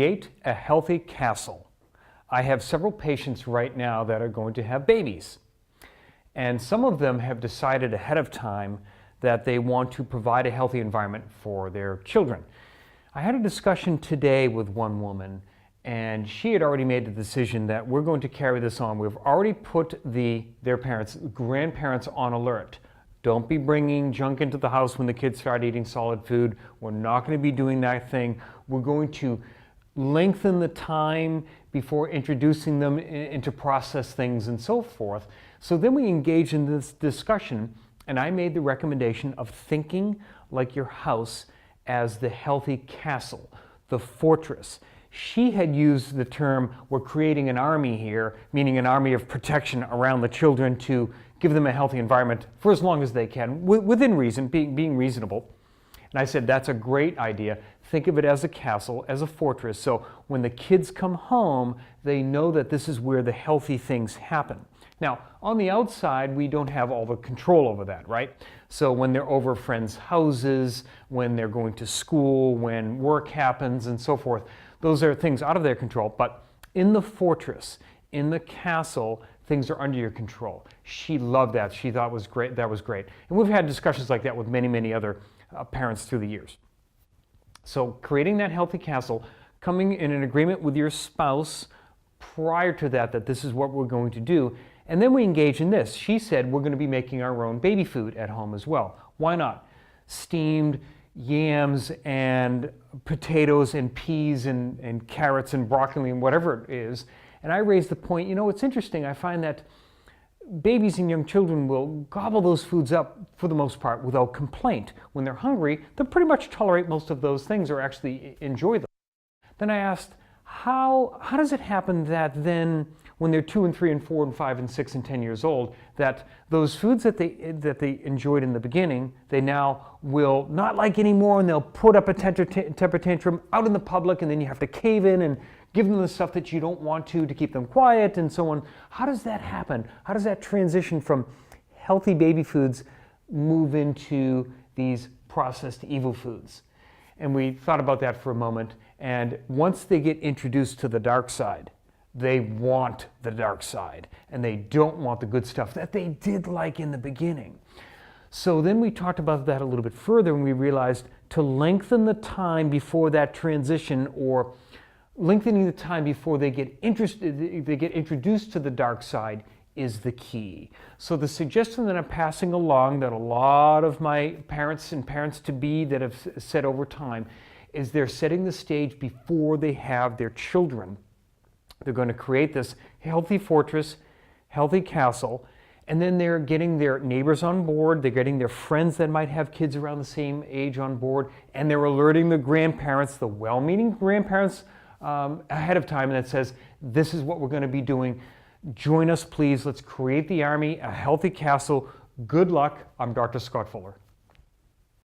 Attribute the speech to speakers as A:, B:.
A: create a healthy castle. I have several patients right now that are going to have babies. And some of them have decided ahead of time that they want to provide a healthy environment for their children. I had a discussion today with one woman, and she had already made the decision that we're going to carry this on. We've already put their parents, grandparents on alert. Don't be bringing junk into the house when the kids start eating solid food. We're not going to be doing that thing. We're going to lengthen the time before introducing them into processed things and so forth. So then we engage in this discussion, and I made the recommendation of thinking like your house as the healthy castle, the fortress. She had used the term, we're creating an army here, meaning an army of protection around the children to give them a healthy environment for as long as they can, within reason, being reasonable. And I said, that's a great idea. Think of it as a castle, as a fortress. So when the kids come home, they know that this is where the healthy things happen. Now, on the outside, we don't have all the control over that, right? So when they're over friends' houses, when they're going to school, when work happens and so forth, those are things out of their control. But in the fortress, in the castle, things are under your control. She loved that. She thought was great. That was great. And we've had discussions like that with many, many other parents through the years. So creating that healthy castle, coming in an agreement with your spouse prior to that this is what we're going to do. And then we engage in this. She said we're going to be making our own baby food at home as well. Why not? Steamed yams and potatoes and peas and carrots and broccoli and whatever it is. And I raised the point, it's interesting. I find that babies and young children will gobble those foods up for the most part without complaint. When they're hungry, they'll pretty much tolerate most of those things or actually enjoy them. Then I asked, how does it happen that then when they're 2 and 3 and 4 and 5 and 6 and 10 years old, that those foods that they enjoyed in the beginning, they now will not like anymore, and they'll put up a temper tantrum out in the public, and then you have to cave in and give them the stuff that you don't want to keep them quiet and so on. How does that happen? How does that transition from healthy baby foods move into these processed evil foods? And we thought about that for a moment, and once they get introduced to the dark side, they want the dark side, and they don't want the good stuff that they did like in the beginning. So then we talked about that a little bit further, and we realized to lengthen the time before that transition, or lengthening the time before they get introduced to the dark side, is the key. So the suggestion that I'm passing along, that a lot of my parents and parents-to-be that have said over time, is they're setting the stage before they have their children. They're going to create this healthy fortress, healthy castle, and then they're getting their neighbors on board, they're getting their friends that might have kids around the same age on board, and they're alerting the grandparents, the well-meaning grandparents, ahead of time, that says, this is what we're going to be doing. Join us, please. Let's create the army, a healthy castle. Good luck. I'm Dr. Scott Fuller.